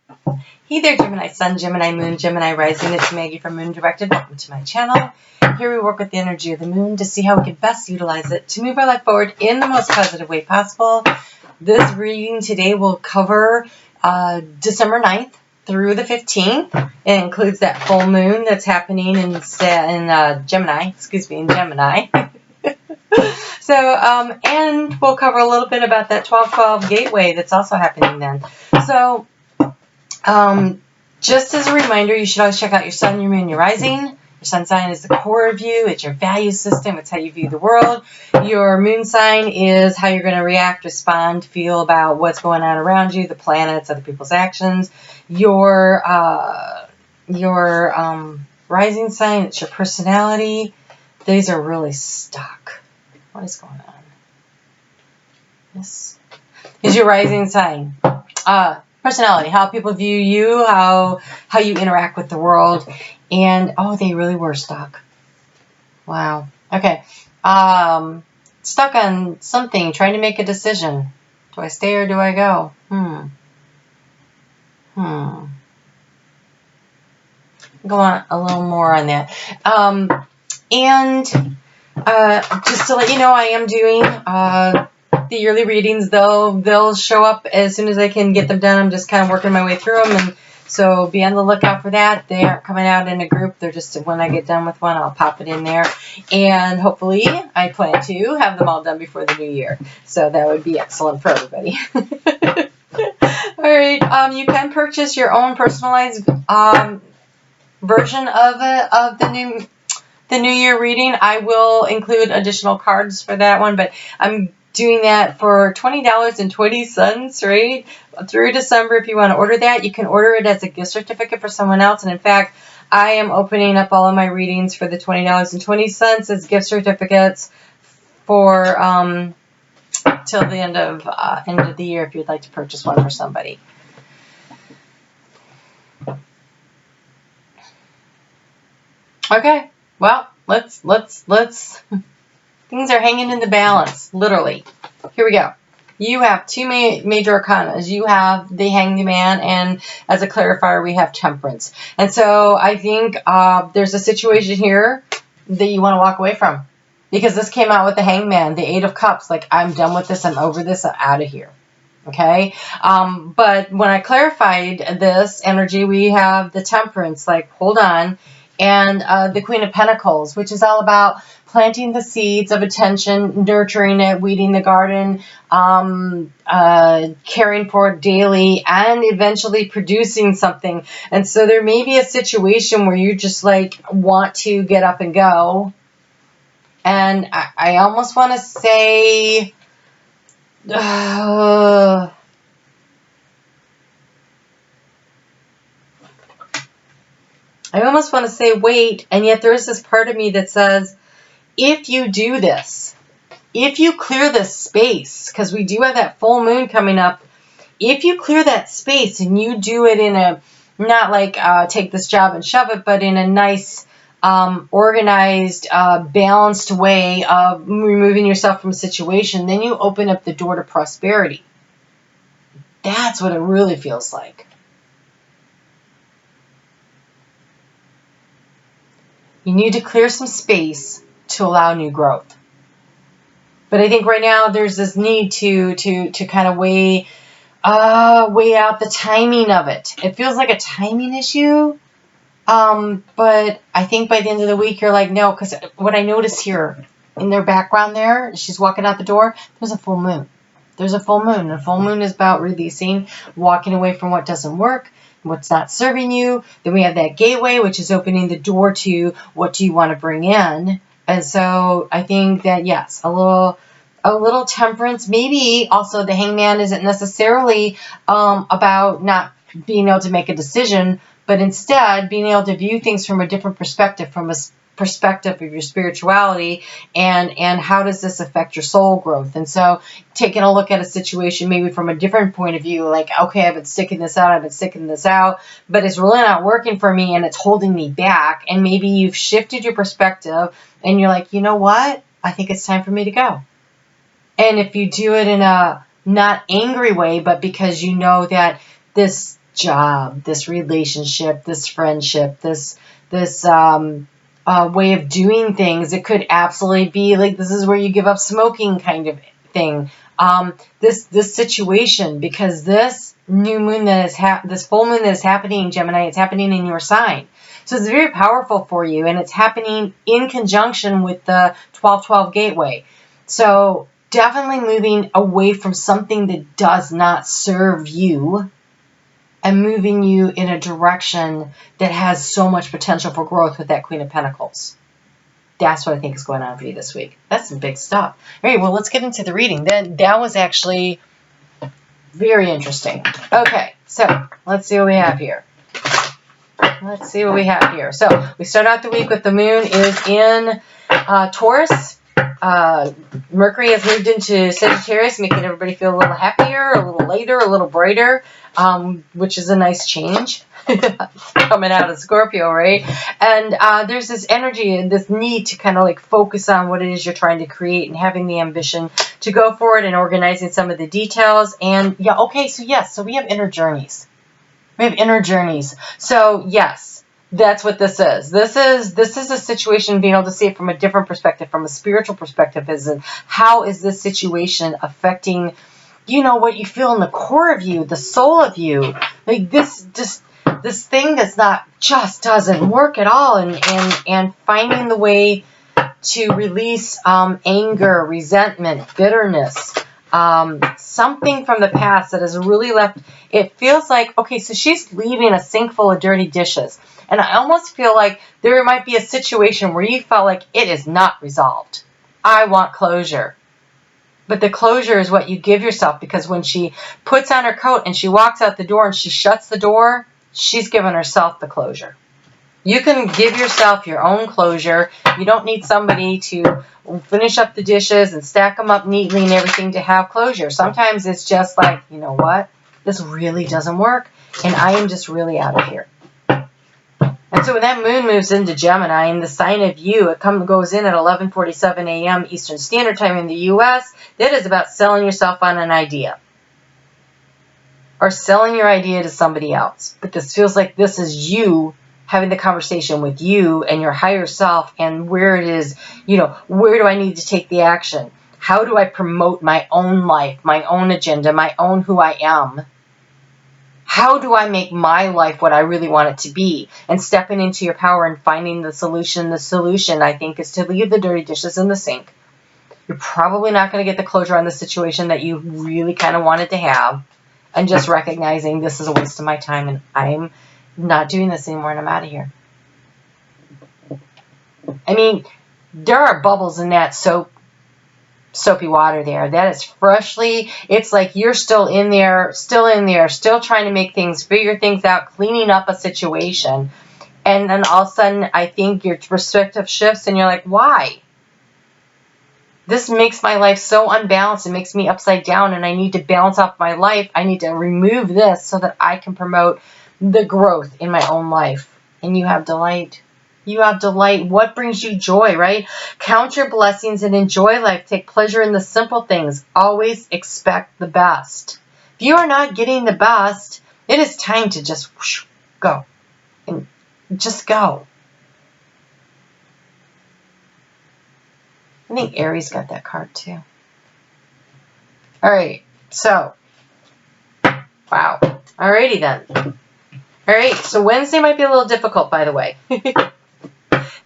Hey there, Gemini Sun, Gemini Moon, Gemini Rising. It's Maggie from Moon Directed. Welcome to my channel. Here we work with the energy of the moon to see how we can best utilize it to move our life forward in the most positive way possible. This reading today will cover December 9th through the 15th. It includes that full moon that's happening in Gemini. So, and we'll cover a little bit about that 12-12 gateway that's also happening then. So, just as a reminder, you should always check out your sun, your moon, your rising. Your sun sign is the core of you. It's your value system. It's how you view the world. Your moon sign is how you're going to react, respond, feel about what's going on around you, the planets, other people's actions. Your rising sign, it's your personality. These are really stuck. What is going on? This is your rising sign. Personality, how people view you, how you interact with the world. And, oh, they really were stuck. Wow. Okay. Stuck on something, trying to make a decision. Do I stay or do I go? Go on a little more on that. Just to let you know, I am doing the yearly readings. They'll show up as soon as I can get them done. I'm just kind of working my way through them, and so be on the lookout for that. They aren't coming out in a group. They're just, when I get done with one, I'll pop it in there, and hopefully I plan to have them all done before the new year. So that would be excellent for everybody. All right. You can purchase your own personalized version of the new year reading. I will include additional cards for that one, but I'm doing that for $20.20, right? Through December. If you want to order that, you can order it as a gift certificate for someone else. And in fact, I am opening up all of my readings for the $20.20 as gift certificates for till the end of the year if you'd like to purchase one for somebody. Okay. Well, let's things are hanging in the balance, literally. Here we go. You have two major arcanas. You have the Hanged Man, and as a clarifier, we have Temperance. And so I think there's a situation here that you want to walk away from, because this came out with the Hanged Man, the Eight of Cups. Like, I'm done with this. I'm over this. I'm out of here. Okay. But when I clarified this energy, we have the Temperance, like, hold on. And the Queen of Pentacles, which is all about planting the seeds of attention, nurturing it, weeding the garden, caring for it daily, and eventually producing something. And so there may be a situation where you just like want to get up and go. And I almost want to say, wait, and yet there is this part of me that says, if you do this, if you clear this space, because we do have that full moon coming up, if you clear that space and you do it in a, not like take this job and shove it, but in a nice, organized, balanced way of removing yourself from a situation, then you open up the door to prosperity. That's what it really feels like. You need to clear some space to allow new growth. But I think right now there's this need to kind of weigh out the timing of it. It feels like a timing issue. But I think by the end of the week, you're like, no, because what I notice here in their background there, she's walking out the door, there's a full moon. There's a full moon. A full moon is about releasing, walking away from what doesn't work, what's not serving you. Then we have that gateway, which is opening the door to what do you want to bring in. And so I think that, yes, a little temperance. Maybe also the Hangman isn't necessarily about not being able to make a decision, but instead being able to view things from a different perspective, from a perspective of your spirituality, and how does this affect your soul growth. And so taking a look at a situation maybe from a different point of view, like, okay, I've been sticking this out, but it's really not working for me and it's holding me back. And maybe you've shifted your perspective and you're like, you know what? I think it's time for me to go. And if you do it in a not angry way, but because you know that this job, this relationship, this friendship, this way of doing things. It could absolutely be like this is where you give up smoking kind of thing. This situation, because this new moon that is this full moon that is happening, Gemini, it's happening in your sign. So it's very powerful for you, and it's happening in conjunction with the 12-12 gateway. So definitely moving away from something that does not serve you and moving you in a direction that has so much potential for growth with that Queen of Pentacles. That's what I think is going on for you this week. That's some big stuff. All right, well, let's get into the reading. That was actually very interesting. Okay, so let's see what we have here. Let's see what we have here. So we start out the week with the moon is in Taurus. Mercury has moved into Sagittarius, making everybody feel a little happier, a little lighter, a little brighter, which is a nice change coming out of Scorpio, right? And there's this energy and this need to kind of like focus on what it is you're trying to create and having the ambition to go forward and organizing some of the details. And yeah, okay, so yes, so we have inner journeys. We have inner journeys. So yes, that's what this is. This is a situation, being able to see it from a different perspective, from a spiritual perspective, is how is this situation affecting, you know, what you feel in the core of you, the soul of you. Like this thing that's not, just doesn't work at all, and finding the way to release anger, resentment, bitterness, something from the past that has really left. It feels like, okay, so she's leaving a sink full of dirty dishes. And I almost feel like there might be a situation where you felt like it is not resolved. I want closure. But the closure is what you give yourself, because when she puts on her coat and she walks out the door and she shuts the door, she's given herself the closure. You can give yourself your own closure. You don't need somebody to finish up the dishes and stack them up neatly and everything to have closure. Sometimes it's just like, you know what? This really doesn't work, and I am just really out of here. And so when that moon moves into Gemini, in the sign of you, it goes in at 11:47 a.m. Eastern Standard Time in the U.S. That is about selling yourself on an idea, or selling your idea to somebody else. But this feels like this is you having the conversation with you and your higher self, and where it is, you know, where do I need to take the action? How do I promote my own life, my own agenda, my own who I am? How do I make my life what I really want it to be? And stepping into your power and finding the solution. The solution, I think, is to leave the dirty dishes in the sink. You're probably not going to get the closure on the situation that you really kind of wanted to have. And just recognizing this is a waste of my time and I'm not doing this anymore and I'm out of here. I mean, there are bubbles in that soapy water there. That is freshly, it's like you're still in there, still trying to make things, figure things out, cleaning up a situation. And then all of a sudden, I think your perspective shifts and you're like, why? This makes my life so unbalanced. It makes me upside down, and I need to balance off my life. I need to remove this so that I can promote the growth in my own life. And you have delight. You have delight. What brings you joy, right? Count your blessings and enjoy life. Take pleasure in the simple things. Always expect the best. If you are not getting the best, it is time to just go. And just go. I think Aries got that card too. All right. So, wow. Alrighty then. All right. So Wednesday might be a little difficult, by the way.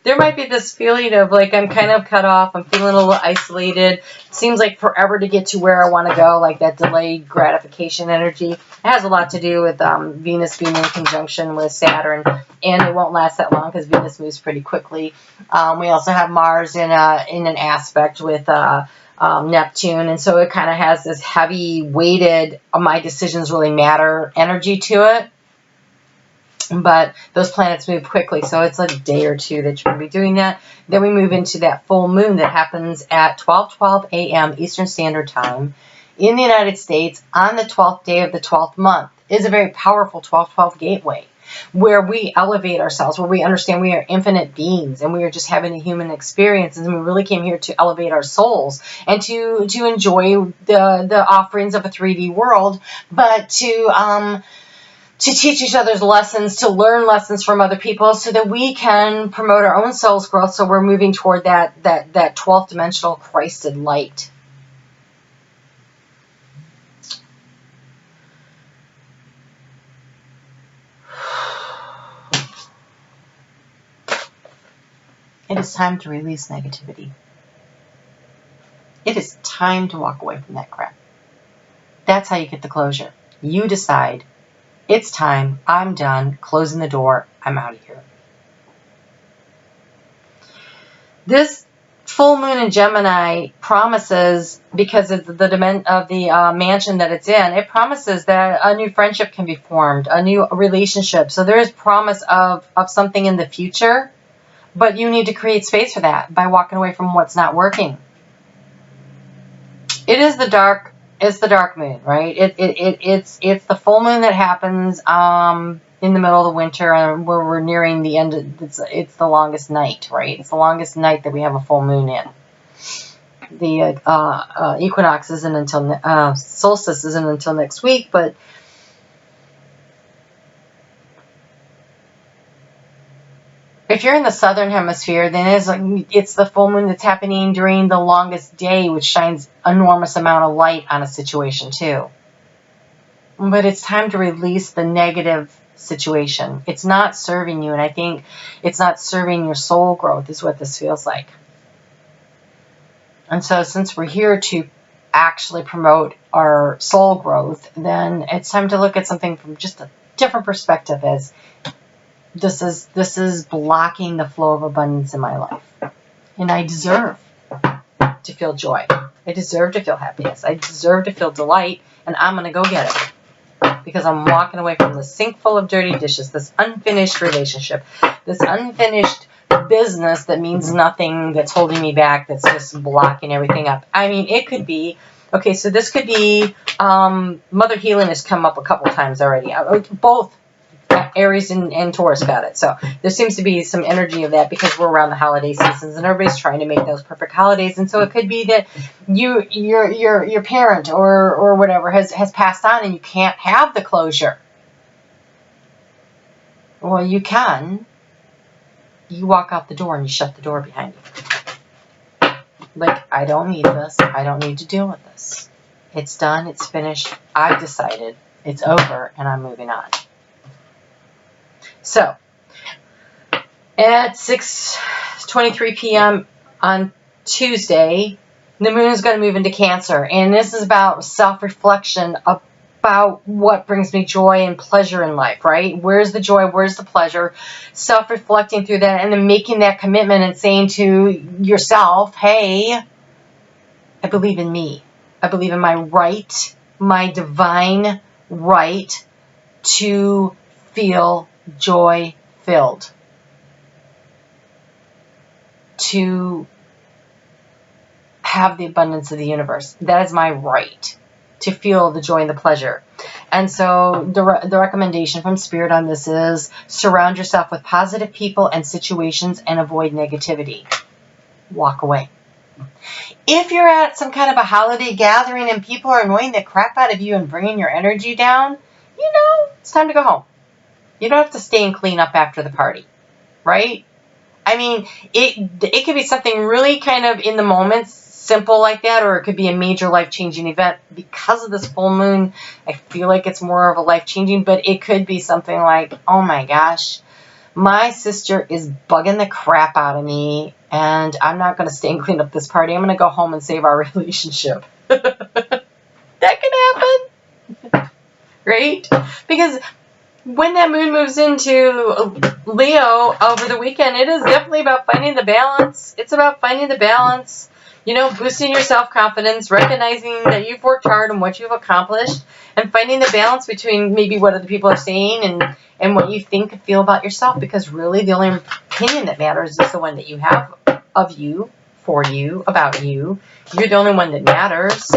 There might be this feeling of like I'm kind of cut off. I'm feeling a little isolated. It seems like forever to get to where I want to go, like that delayed gratification energy. It has a lot to do with Venus being in conjunction with Saturn, and it won't last that long because Venus moves pretty quickly. We also have Mars in an aspect with Neptune, and so it kind of has this heavy weighted, my decisions really matter energy to it. But those planets move quickly, so it's like a day or two that you're going to be doing that. Then we move into that full moon that happens at 12:12 a.m. Eastern Standard Time in the United States on the 12th day of the 12th month. It is a very powerful 12:12 gateway where we elevate ourselves, where we understand we are infinite beings and we are just having a human experience, and we really came here to elevate our souls and to enjoy the offerings of a 3D world, but to to teach each other's lessons, to learn lessons from other people so that we can promote our own soul's growth. So we're moving toward that 12th dimensional Christed light. It is time to release negativity. It is time to walk away from that crap. That's how you get the closure. You decide, it's time, I'm done, closing the door, I'm out of here. This full moon in Gemini promises, because of the mansion that it's in, it promises that a new friendship can be formed, a new relationship. So there is promise of something in the future. But you need to create space for that by walking away from what's not working. It is the dark moon, right? It's the full moon that happens in the middle of the winter, where we're nearing the end. It's the longest night, right? It's the longest night that we have a full moon in. The equinox isn't until solstice isn't until next week, but if you're in the southern hemisphere, then it's the full moon that's happening during the longest day, which shines enormous amount of light on a situation too. But it's time to release the negative situation. It's not serving you, and I think it's not serving your soul growth is what this feels like. And so since we're here to actually promote our soul growth, then it's time to look at something from just a different perspective, as this is blocking the flow of abundance in my life. And I deserve to feel joy. I deserve to feel happiness. I deserve to feel delight, and I'm going to go get it. Because I'm walking away from this sink full of dirty dishes, this unfinished relationship, this unfinished business that means nothing, that's holding me back, that's just blocking everything up. I mean, it could be, okay, so this could be, Mother Healing has come up a couple times already. Both Aries and Taurus got it. So there seems to be some energy of that because we're around the holiday seasons and everybody's trying to make those perfect holidays. And so it could be that your parent or whatever has passed on and you can't have the closure. Well, you can. You walk out the door and you shut the door behind you. Like, I don't need this. I don't need to deal with this. It's done. It's finished. I've decided. It's over and I'm moving on. So, at 6:23 p.m. on Tuesday, the moon is going to move into Cancer. And this is about self-reflection, about what brings me joy and pleasure in life, right? Where's the joy? Where's the pleasure? Self-reflecting through that and then making that commitment and saying to yourself, hey, I believe in me. I believe in my right, my divine right to feel joy-filled, to have the abundance of the universe. That is my right, to feel the joy and the pleasure. And so the recommendation from Spirit on this is surround yourself with positive people and situations and avoid negativity. Walk away. If you're at some kind of a holiday gathering and people are annoying the crap out of you and bringing your energy down, it's time to go home. You don't have to stay and clean up after the party, right? I mean, it could be something really kind of in the moment, simple like that, or it could be a major life-changing event. Because of this full moon, I feel like it's more of a life-changing, but it could be something like, oh my gosh, my sister is bugging the crap out of me, and I'm not going to stay and clean up this party. I'm going to go home and save our relationship. That could happen, right? Because when that moon moves into Leo over the weekend, it is definitely about finding the balance. It's about finding the balance, boosting your self-confidence, recognizing that you've worked hard and what you've accomplished, and finding the balance between maybe what other people are saying and what you think and feel about yourself, because really the only opinion that matters is the one that you have of you, for you, about you. You're the only one that matters.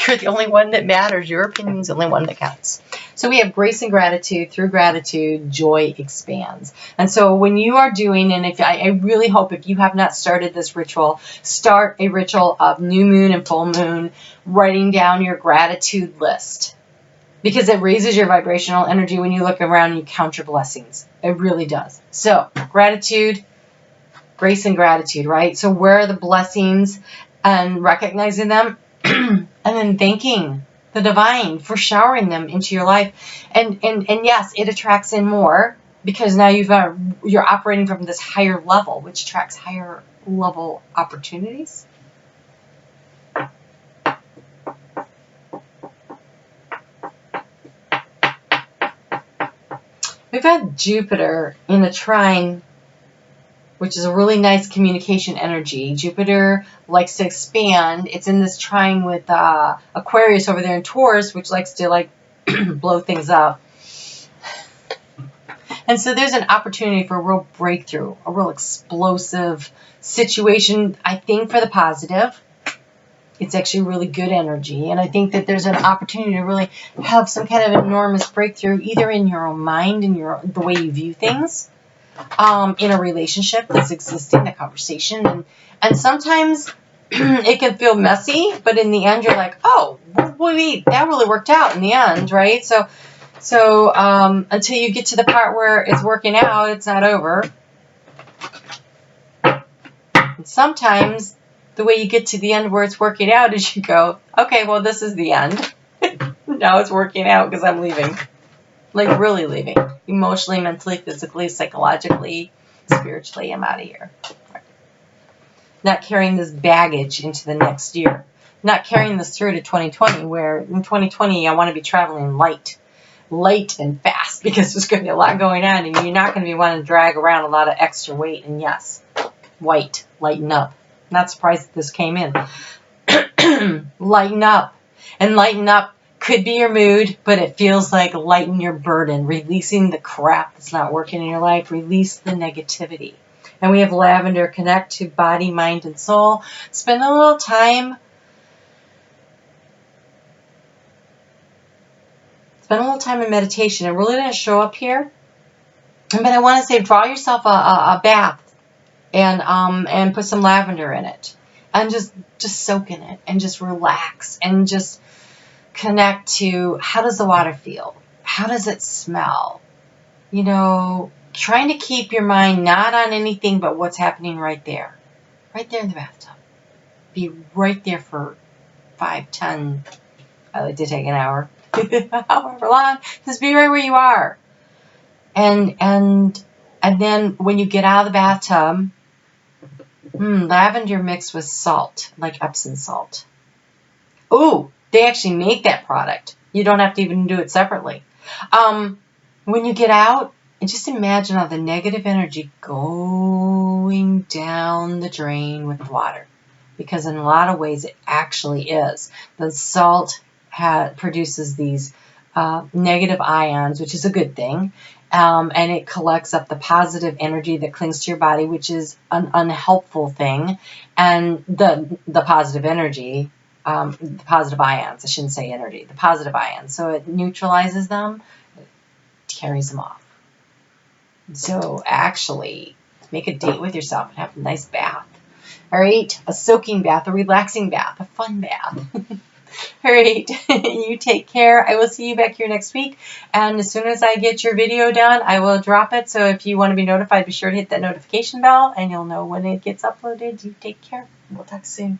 You're the only one that matters. Your opinion is the only one that counts. So we have grace and gratitude. Through gratitude, joy expands. And so when you are doing, and I really hope if you have not started this ritual, start a ritual of new moon and full moon, writing down your gratitude list. because it raises your vibrational energy when you look around and you count your blessings. It really does. So gratitude, grace and gratitude, right? So where are the blessings and recognizing them and then thanking the divine for showering them into your life. And yes, it attracts in more because now you're operating from this higher level, which attracts higher level opportunities. We've got Jupiter in a trine, which is a really nice communication energy. Jupiter likes to expand. It's in this trine with Aquarius over there in Taurus, which likes to like blow things up. And so there's an opportunity for a real breakthrough, a real explosive situation, I think, for the positive. It's actually really good energy. And I think that there's an opportunity to really have some kind of enormous breakthrough, either in your own mind and the way you view things, in a relationship that's existing, the conversation. And sometimes it can feel messy, but in the end, you're like, oh, wait, that really worked out in the end, right? So until you get to the part where it's working out, it's not over. And sometimes the way you get to the end where it's working out is you go, okay, well, this is the end. Now it's working out because I'm leaving. Like really leaving. Emotionally, mentally, physically, psychologically, spiritually, I'm out of here. Not carrying this baggage into the next year. Not carrying this through to 2020, where in 2020 I want to be traveling light and fast because there's going to be a lot going on and you're not going to be wanting to drag around a lot of extra weight. And yes, lighten up. Not surprised that this came in. Lighten up. And lighten up could be your mood, but it feels like lighten your burden, releasing the crap that's not working in your life, release the negativity. And we have lavender, connect to body, mind, and soul. Spend a little time. Spend a little time in meditation. It really didn't show up here. But I want to say draw yourself a bath and put some lavender in it. And just soak in it and just relax and just connect to how does the water feel? How does it smell? You know, trying to keep your mind not on anything but what's happening right there in the bathtub. Be right there for 5, 10, I like to take an hour, however long. Just be right where you are. And then when you get out of the bathtub, lavender mixed with salt, like Epsom salt. Ooh, they actually make that product. You don't have to even do it separately. When you get out, and just imagine all the negative energy going down the drain with the water. Because in a lot of ways, it actually is. The salt produces these negative ions, which is a good thing. And it collects up the positive energy that clings to your body, which is an unhelpful thing. And the positive energy, the positive ions, I shouldn't say energy, the positive ions. So it neutralizes them, it carries them off. So actually, make a date with yourself and have a nice bath. All right? A soaking bath, a relaxing bath, a fun bath. All right, you take care. I will see you back here next week. And as soon as I get your video done, I will drop it. So if you want to be notified, be sure to hit that notification bell and you'll know when it gets uploaded. You take care. We'll talk soon.